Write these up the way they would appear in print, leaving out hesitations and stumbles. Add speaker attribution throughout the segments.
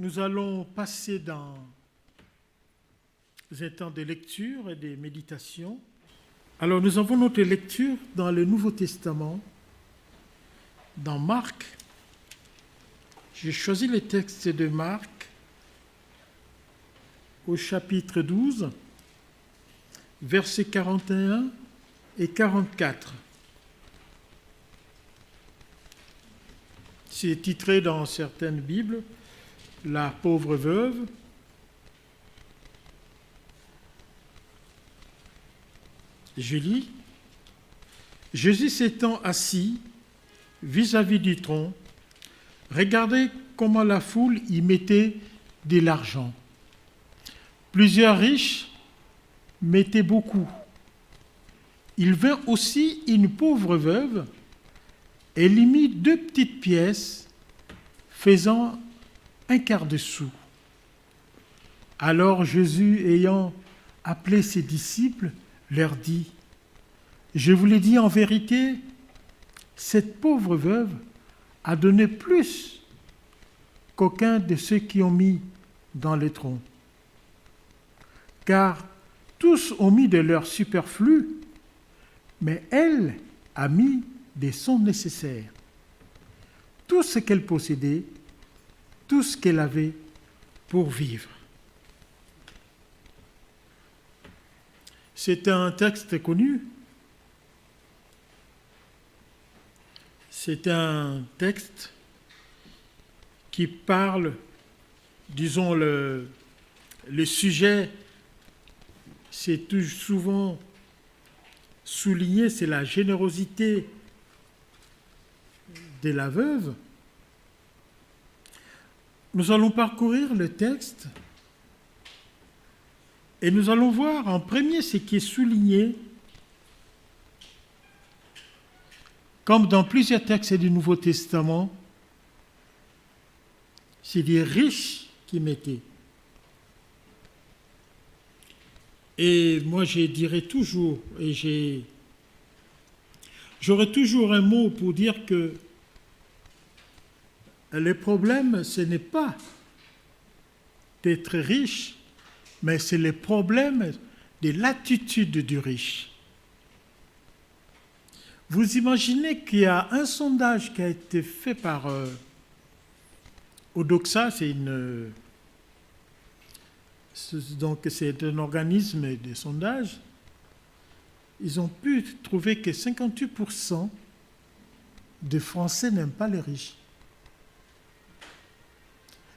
Speaker 1: Nous allons passer dans un temps de lecture et de méditation. Alors, nous avons notre lecture dans le Nouveau Testament, dans Marc. J'ai choisi le texte de Marc au chapitre 12, versets 41 et 44. C'est titré dans certaines Bibles « La pauvre veuve ». Je lis. Jésus s'étant assis vis-à-vis du tronc, regardez comment la foule y mettait de l'argent. Plusieurs riches mettaient beaucoup. Il vint aussi une pauvre veuve, elle y mit 2 petites pièces, faisant 1/4 de sou. Alors Jésus, ayant appelé ses disciples, leur dit, « Je vous l'ai dit en vérité, cette pauvre veuve a donné plus qu'aucun de ceux qui ont mis dans le tronc. Car tous ont mis de leur superflu, mais elle a mis des sons nécessaires. Tout ce qu'elle possédait, tout ce qu'elle avait pour vivre. » C'est un texte connu. C'est un texte qui parle, disons, le sujet, c'est tout souvent souligné, c'est la générosité de la veuve. Nous allons parcourir le texte et nous allons voir en premier ce qui est souligné, comme dans plusieurs textes du Nouveau Testament, c'est des riches qui mettaient. Et moi, je dirais toujours, et j'aurai toujours un mot pour dire que le problème, ce n'est pas d'être riche, mais c'est le problème de l'attitude du riche. Vous imaginez qu'il y a un sondage qui a été fait par Odoxa, c'est un organisme de sondage. Ils ont pu trouver que 58% des Français n'aiment pas les riches.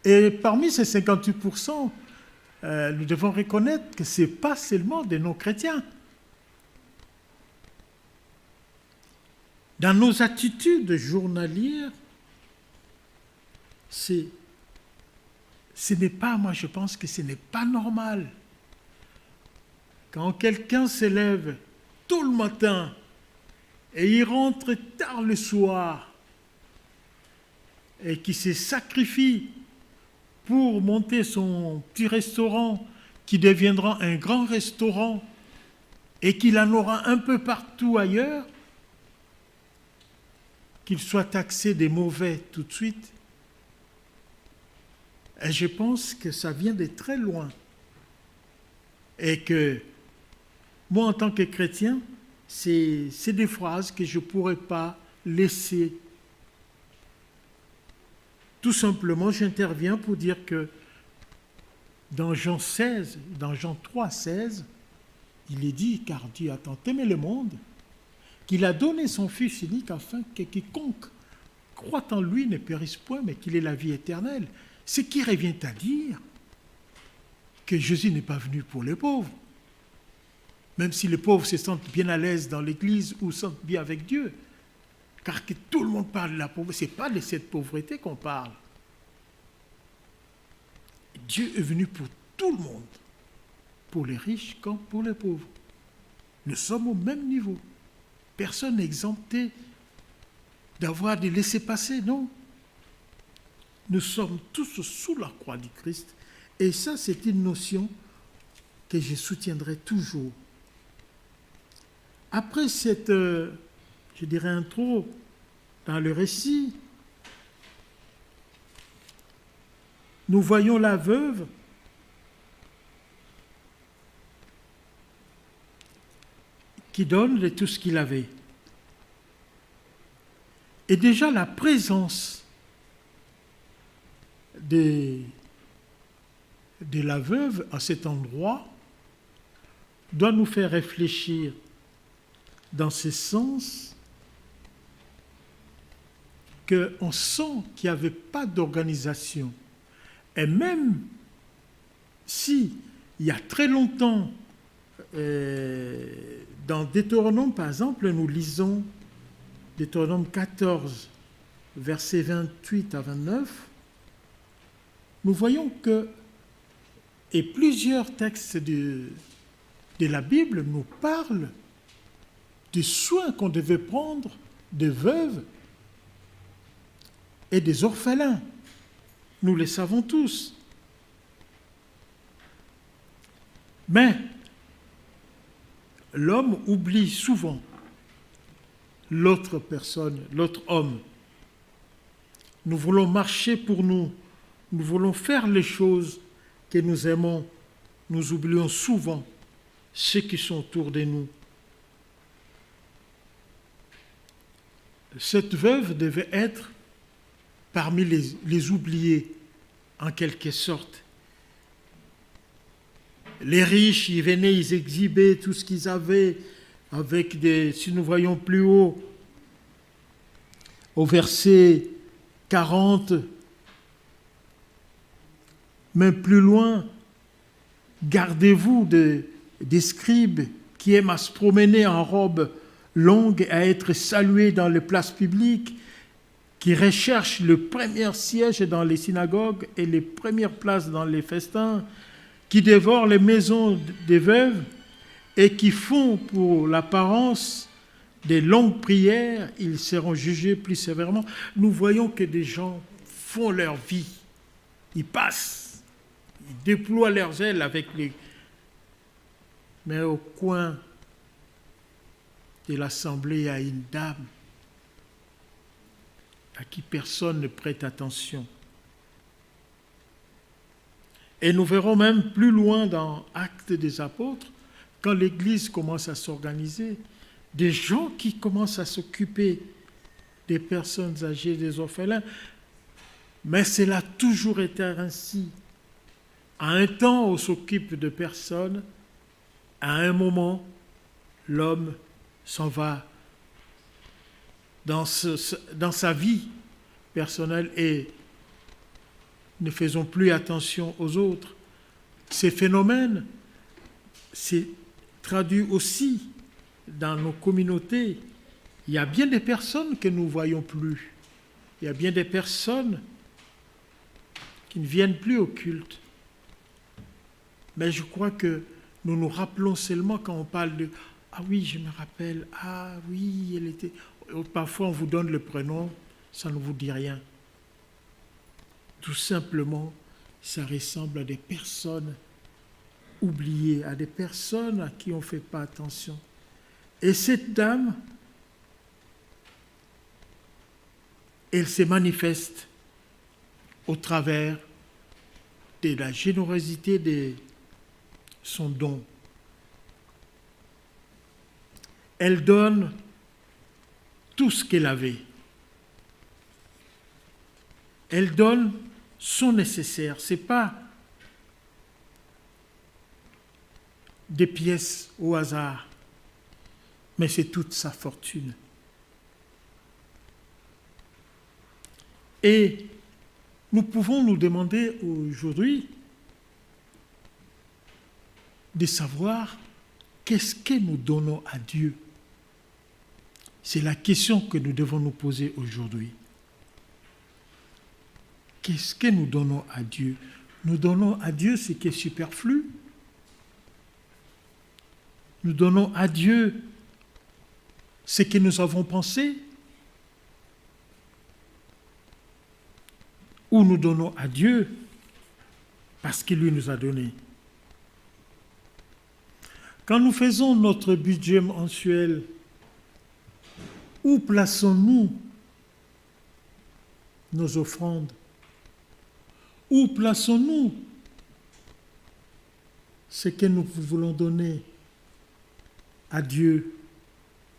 Speaker 1: Et parmi ces 58%, nous devons reconnaître que ce n'est pas seulement des non-chrétiens. Dans nos attitudes journalières, ce n'est pas, moi je pense que ce n'est pas normal. Quand quelqu'un se lève tôt le matin et il rentre tard le soir et qui se sacrifie pour monter son petit restaurant qui deviendra un grand restaurant et qu'il en aura un peu partout ailleurs, qu'il soit taxé des mauvais tout de suite. Et je pense que ça vient de très loin. Et que moi, en tant que chrétien, c'est des phrases que je ne pourrais pas laisser. Tout simplement, j'interviens pour dire que dans Jean 3, 16, il est dit, car Dieu a tant aimé le monde, qu'il a donné son Fils unique afin que quiconque croit en lui ne périsse point, mais qu'il ait la vie éternelle. Ce qui revient à dire que Jésus n'est pas venu pour les pauvres, même si les pauvres se sentent bien à l'aise dans l'Église ou se sentent bien avec Dieu. Car que tout le monde parle de la pauvreté, ce n'est pas de cette pauvreté qu'on parle. Dieu est venu pour tout le monde, pour les riches comme pour les pauvres. Nous sommes au même niveau. Personne n'est exempté d'avoir des laissez-passer, non. Nous sommes tous sous la croix du Christ. Et ça, c'est une notion que je soutiendrai toujours. Après cette, je dirais, intro dans le récit, nous voyons la veuve qui donne de tout ce qu'il avait. Et déjà la présence de la veuve à cet endroit doit nous faire réfléchir dans ce sens qu'on sent qu'il n'y avait pas d'organisation. Et même si, il y a très longtemps, dans Deutéronome, par exemple, nous lisons Deutéronome 14, versets 28 à 29, nous voyons que, et plusieurs textes de la Bible nous parlent des soins qu'on devait prendre des veuves et des orphelins. Nous les savons tous. Mais l'homme oublie souvent l'autre personne, l'autre homme. Nous voulons marcher pour nous. Nous voulons faire les choses que nous aimons. Nous oublions souvent ceux qui sont autour de nous. Cette veuve devait être parmi les oubliés, en quelque sorte. Les riches, ils venaient, ils exhibaient tout ce qu'ils avaient, avec si nous voyons plus haut, au verset 40, même plus loin, gardez-vous des scribes qui aiment à se promener en robe longue, à être salués dans les places publiques, qui recherchent le premier siège dans les synagogues et les premières places dans les festins, qui dévorent les maisons des veuves et qui font pour l'apparence des longues prières, ils seront jugés plus sévèrement. Nous voyons que des gens font leur vie, ils passent, ils déploient leurs ailes avec les... Mais au coin de l'assemblée, il y a une dame à qui personne ne prête attention. Et nous verrons même plus loin dans Actes des Apôtres, quand l'Église commence à s'organiser, des gens qui commencent à s'occuper des personnes âgées, des orphelins. Mais cela a toujours été ainsi. À un temps, on s'occupe de personnes, à un moment, l'homme s'en va dans sa vie personnelle et ne faisons plus attention aux autres. Ces phénomènes se traduisent aussi dans nos communautés. Il y a bien des personnes que nous ne voyons plus. Il y a bien des personnes qui ne viennent plus au culte. Mais je crois que nous nous rappelons seulement quand on parle de « Ah oui, je me rappelle, ah oui, elle était... » Parfois on vous donne le prénom, ça ne vous dit rien. Tout simplement, ça ressemble à des personnes oubliées, à des personnes à qui on ne fait pas attention. Et cette dame, elle se manifeste au travers de la générosité de son don. Elle donne tout ce qu'elle avait. Elle donne son nécessaire. Ce n'est pas des pièces au hasard, mais c'est toute sa fortune. Et nous pouvons nous demander aujourd'hui de savoir qu'est-ce que nous donnons à Dieu. C'est la question que nous devons nous poser aujourd'hui. Qu'est-ce que nous donnons à Dieu? Nous donnons à Dieu ce qui est superflu. Nous donnons à Dieu ce que nous avons pensé. Ou nous donnons à Dieu parce qu'il lui nous a donné. Quand nous faisons notre budget mensuel, où plaçons-nous nos offrandes? Où plaçons-nous ce que nous voulons donner à Dieu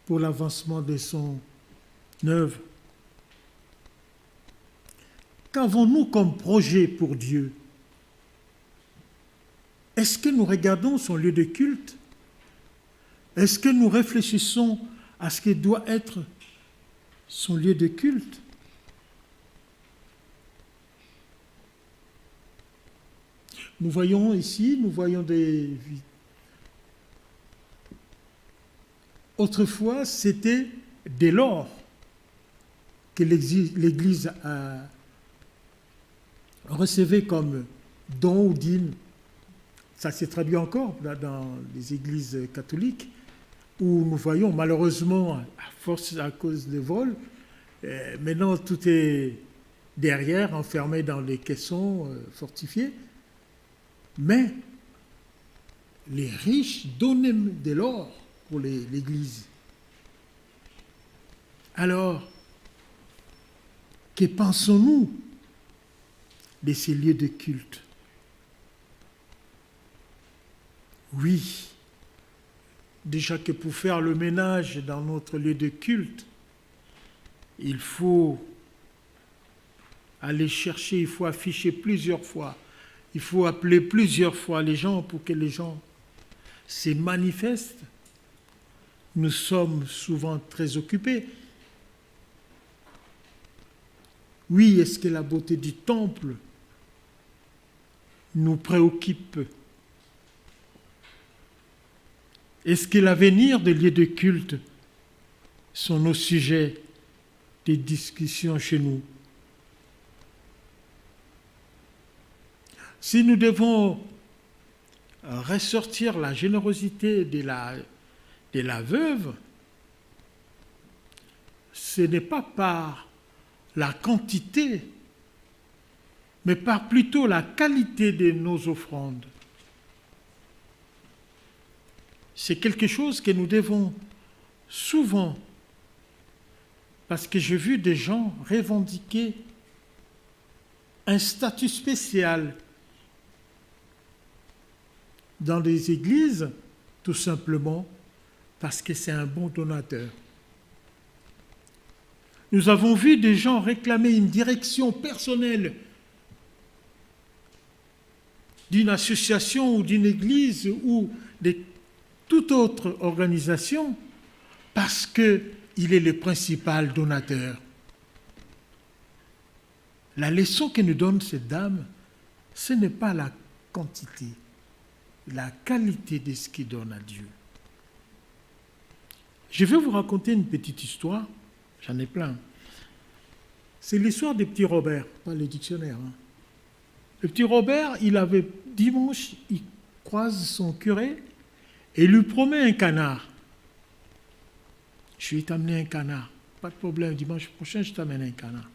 Speaker 1: pour l'avancement de son œuvre? Qu'avons-nous comme projet pour Dieu? Est-ce que nous regardons son lieu de culte? Est-ce que nous réfléchissons à ce que doit être son lieu de culte? Nous voyons ici, autrefois, c'était de l'or que l'Église recevait comme don ou dîme. Ça s'est traduit encore là, dans les églises catholiques, où nous voyons malheureusement, à cause des vols, maintenant tout est derrière, enfermé dans les caissons fortifiés. Mais les riches donnaient de l'or pour l'Église. Alors, que pensons-nous de ces lieux de culte? Oui, déjà que pour faire le ménage dans notre lieu de culte, il faut aller chercher, il faut afficher plusieurs fois, il faut appeler plusieurs fois les gens pour que les gens se manifestent. Nous sommes souvent très occupés. Oui, est-ce que la beauté du temple nous préoccupe? Est-ce que l'avenir des lieux de culte sont nos sujets de discussion chez nous? Si nous devons ressortir la générosité de la veuve, ce n'est pas par la quantité, mais par plutôt la qualité de nos offrandes. C'est quelque chose que nous devons souvent, parce que j'ai vu des gens revendiquer un statut spécial dans les églises, tout simplement parce que c'est un bon donateur. Nous avons vu des gens réclamer une direction personnelle d'une association ou d'une église ou de toute autre organisation parce qu'il est le principal donateur. La leçon que nous donne cette dame, ce n'est pas la quantité, la qualité de ce qu'il donne à Dieu. Je vais vous raconter une petite histoire, j'en ai plein. C'est l'histoire du petit Robert, pas le dictionnaire. Le petit Robert, dimanche, il croise son curé et lui promet un canard. Je vais t'amener un canard. Pas de problème, dimanche prochain, je t'amène un canard.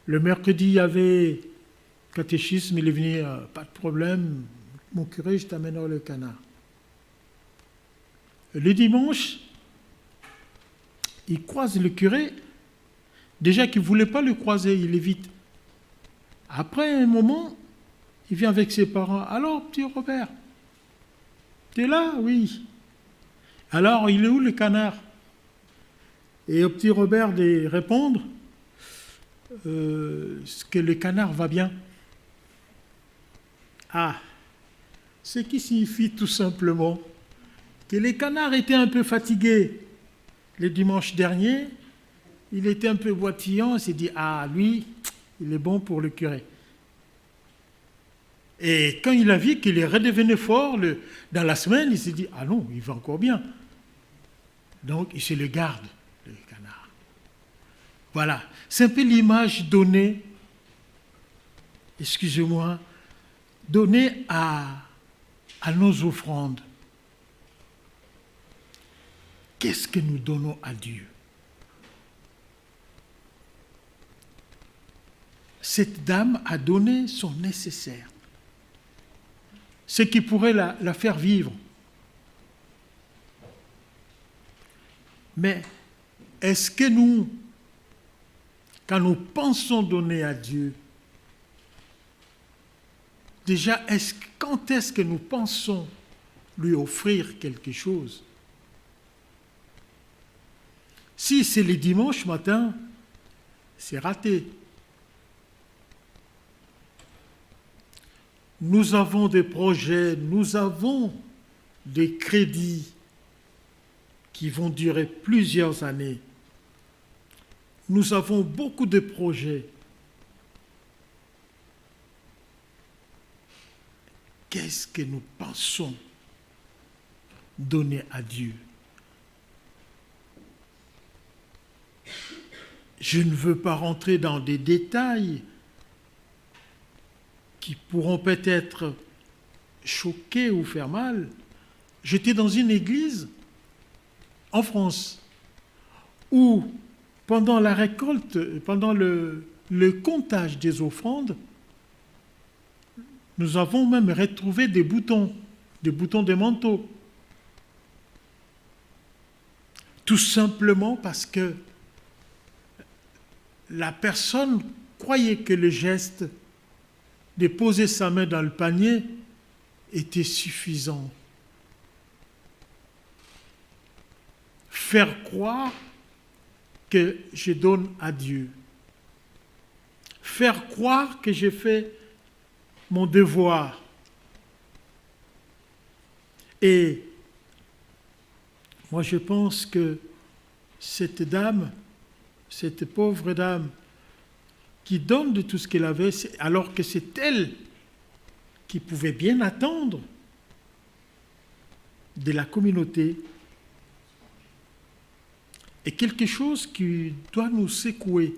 Speaker 1: Le mercredi, il y avait catéchisme, il est venu, pas de problème, mon curé, je t'amènerai le canard. Le dimanche, il croise le curé. Déjà qu'il ne voulait pas le croiser, il évite. Après un moment, il vient avec ses parents. Alors, petit Robert, t'es là? Oui. Alors, il est où le canard? Et au petit Robert de répondre que le canard va bien. Ah, ce qui signifie tout simplement que le canard était un peu fatigué le dimanche dernier. Il était un peu boitillant, il s'est dit, ah, lui, il est bon pour le curé. Et quand il a vu qu'il est redevenu fort dans la semaine, il s'est dit, ah non, il va encore bien. Donc, il se le garde, le canard. Voilà, c'est un peu l'image donnée, excusez-moi, donnée à nos offrandes. Qu'est-ce que nous donnons à Dieu? Cette dame a donné son nécessaire, ce qui pourrait la faire vivre. Mais est-ce que nous, quand nous pensons donner à Dieu, déjà, quand est-ce que nous pensons lui offrir quelque chose? Si c'est les dimanches matin, c'est raté. Nous avons des projets, nous avons des crédits qui vont durer plusieurs années. Nous avons beaucoup de projets. Qu'est-ce que nous pensons donner à Dieu? Je ne veux pas rentrer dans des détails qui pourront peut-être choquer ou faire mal. J'étais dans une église en France où, pendant la récolte, pendant le comptage des offrandes, nous avons même retrouvé des boutons de manteau. Tout simplement parce que la personne croyait que le geste de poser sa main dans le panier était suffisant. Faire croire que je donne à Dieu. Faire croire que j'ai fait mon devoir. Et moi je pense que cette dame, cette pauvre dame, qui donne de tout ce qu'elle avait, alors que c'est elle qui pouvait bien attendre de la communauté, est quelque chose qui doit nous secouer.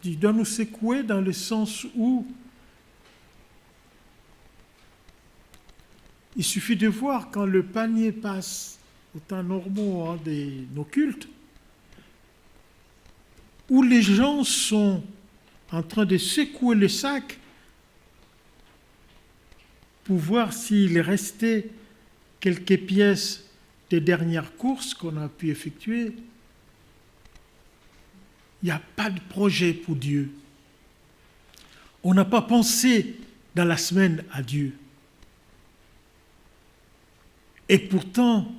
Speaker 1: Il doit nous secouer dans le sens où il suffit de voir quand le panier passe au temps normaux de nos cultes, où les gens sont en train de secouer le sac pour voir s'il restait quelques pièces des dernières courses qu'on a pu effectuer. Il n'y a pas de projet pour Dieu. On n'a pas pensé dans la semaine à Dieu. Et pourtant,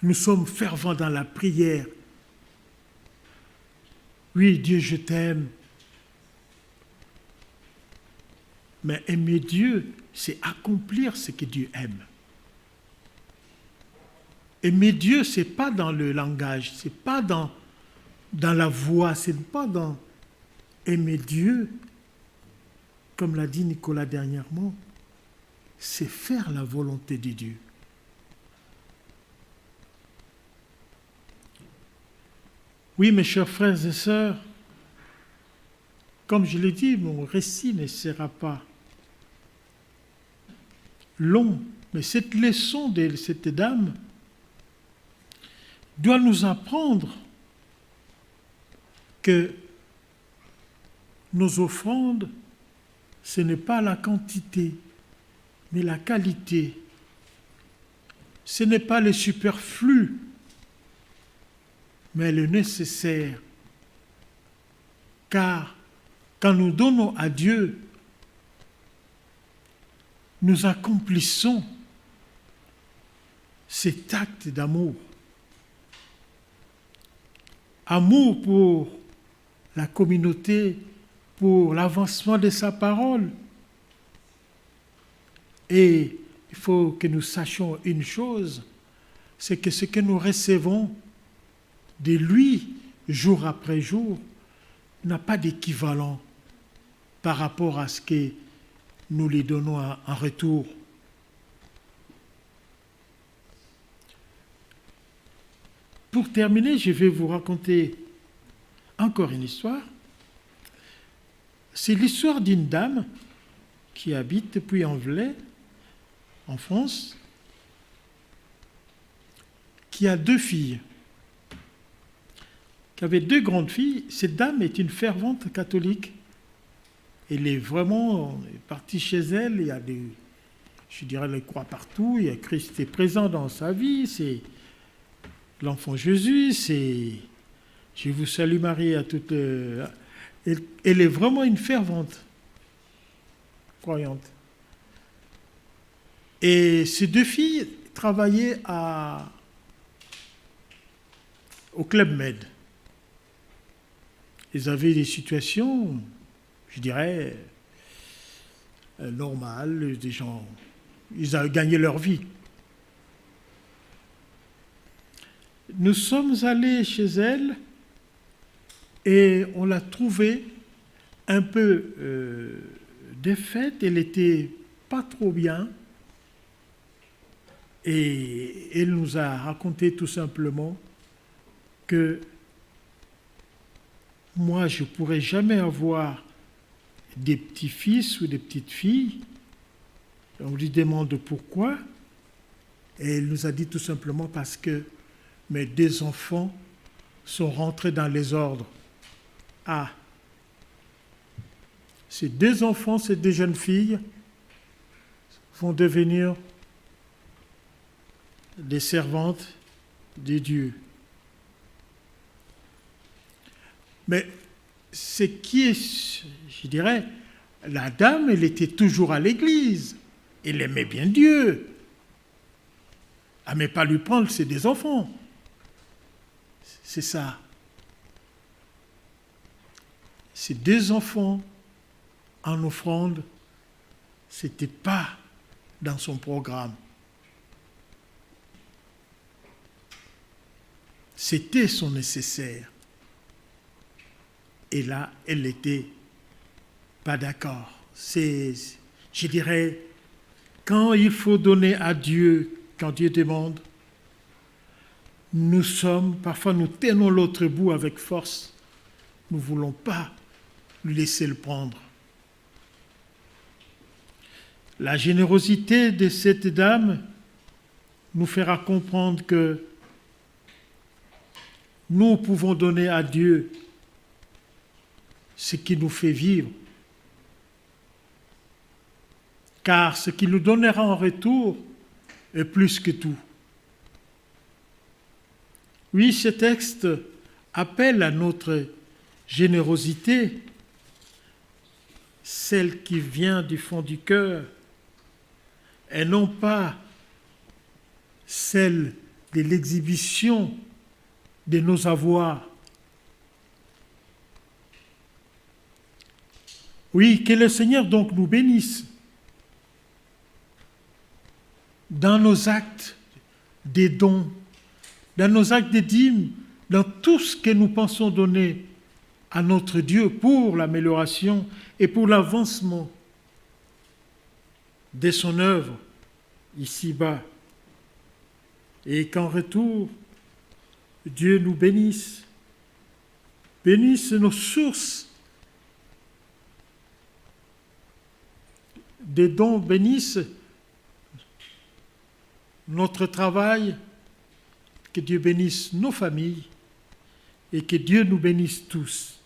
Speaker 1: nous sommes fervents dans la prière. Oui, Dieu, je t'aime. Mais aimer Dieu, c'est accomplir ce que Dieu aime. Aimer Dieu, ce n'est pas dans le langage, ce n'est pas dans la voix, ce n'est pas dans aimer Dieu, comme l'a dit Nicolas dernièrement, c'est faire la volonté de Dieu. Oui, mes chers frères et sœurs, comme je l'ai dit, mon récit ne sera pas long, mais cette leçon de cette dame doit nous apprendre que nos offrandes, ce n'est pas la quantité, mais la qualité. Ce n'est pas le superflu, mais le nécessaire. Car quand nous donnons à Dieu, nous accomplissons cet acte d'amour. Amour pour la communauté, pour l'avancement de sa parole. Et il faut que nous sachions une chose, c'est que ce que nous recevons de lui, jour après jour, n'a pas d'équivalent par rapport à ce que nous lui donnons en retour. Pour terminer, je vais vous raconter encore une histoire. C'est l'histoire d'une dame qui habite depuis Puy-en-Velay, en France, qui a 2 filles, qui avait 2 grandes filles. Cette dame est une fervente catholique. Elle est vraiment partie chez elle, il y a les croix partout, il y a Christ est présent dans sa vie, c'est l'enfant Jésus, c'est je vous salue Marie à toute. Elle est vraiment une fervente. croyantes. Et ces deux filles travaillaient au Club Med. Ils avaient des situations, je dirais, normales, des gens, ils avaient gagné leur vie. Nous sommes allés chez elle et on l'a trouvée un peu défaite, elle n'était pas trop bien. Et elle nous a raconté tout simplement que moi, je ne pourrais jamais avoir des petits-fils ou des petites-filles. On lui demande pourquoi. Et elle nous a dit tout simplement parce que mes deux enfants sont rentrés dans les ordres. Ah, ces deux enfants, ces deux jeunes filles, vont devenir des servantes de Dieu. Mais ce qui est, je dirais, la dame, elle était toujours à l'église. Elle aimait bien Dieu. Elle n'aimait pas lui prendre ses deux enfants. C'est ça. Ces deux enfants en offrande, ce n'était pas dans son programme. C'était son nécessaire. Et là, elle n'était pas d'accord. C'est, je dirais, quand il faut donner à Dieu, quand Dieu demande, parfois nous tenons l'autre bout avec force. Nous ne voulons pas lui laisser le prendre. La générosité de cette dame nous fera comprendre que nous pouvons donner à Dieu ce qui nous fait vivre. Car ce qu'il nous donnera en retour est plus que tout. Oui, ce texte appelle à notre générosité, celle qui vient du fond du cœur, et non pas celle de l'exhibition de nos avoirs. Oui, que le Seigneur donc nous bénisse dans nos actes des dons, dans nos actes de dîmes, dans tout ce que nous pensons donner à notre Dieu pour l'amélioration et pour l'avancement de son œuvre ici-bas. Et qu'en retour, Dieu nous bénisse nos sources des dons, bénisse notre travail, que Dieu bénisse nos familles et que Dieu nous bénisse tous.